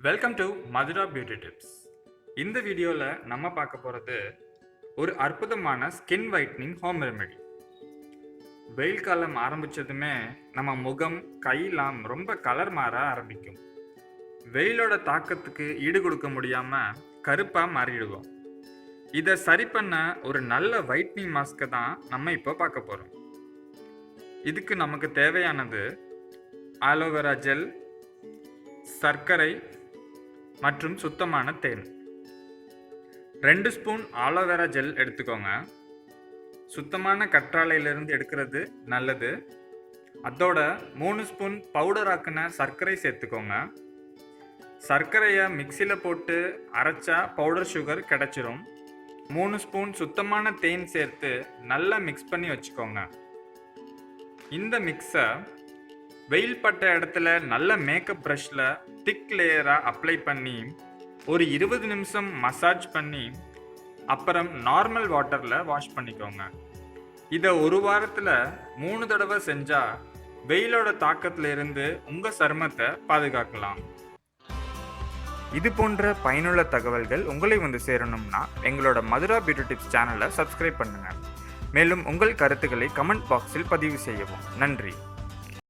Welcome to Madhura beauty tips. இந்த வீடியோவில் நம்ம பார்க்க போகிறது ஒரு அற்புதமான ஸ்கின் வைட்னிங் ஹோம் ரெமெடி. வெயில் காலம் ஆரம்பித்ததுமே நம்ம முகம் கையெல்லாம் ரொம்ப கலர் மாற ஆரம்பிக்கும். வெயிலோட தாக்கத்துக்கு ஈடு கொடுக்க முடியாமல் கருப்பாக மாறிடுவோம். இதை சரி பண்ண ஒரு நல்ல வைட்னிங் மாஸ்கை தான் நம்ம இப்போ பார்க்க போகிறோம். இதுக்கு நமக்கு தேவையானது ஆலோவேரா ஜெல், சர்க்கரை மற்றும் சுத்தமான தேன். 2 ஸ்பூன் ஆலோவேரா ஜெல் எடுத்துக்கோங்க. சுத்தமான கற்றாழையிலிருந்து எடுக்கிறது நல்லது. அதோட 3 ஸ்பூன் பவுடர் ஆக்கின சர்க்கரை சேர்த்துக்கோங்க. சர்க்கரையை மிக்சியில் போட்டு அரைச்சா பவுடர் சுகர் கிடச்சிரும். 3 ஸ்பூன் சுத்தமான தேன் சேர்த்து நல்லா மிக்ஸ் பண்ணி வச்சுக்கோங்க. இந்த மிக்ஸை வெயில் பட்ட இடத்துல நல்ல மேக்கப் ப்ரஷில் திக் லேயராக அப்ளை பண்ணி ஒரு 20 நிமிஷம் மசாஜ் பண்ணி அப்புறம் நார்மல் வாட்டரில் வாஷ் பண்ணிக்கோங்க. இதை ஒரு வாரத்தில் 3 தடவை செஞ்சால் வெயிலோட தாக்கத்தில் இருந்து உங்கள் சருமத்தை பாதுகாக்கலாம். இது போன்ற பயனுள்ள தகவல்கள் உங்களை வந்து சேரணும்னா எங்களோட மதுரா பியூட்டி டிப்ஸ் சேனலை சப்ஸ்கிரைப் பண்ணுங்கள். மேலும் உங்கள் கருத்துக்களை கமெண்ட் பாக்ஸில் பதிவு செய்யவும். நன்றி.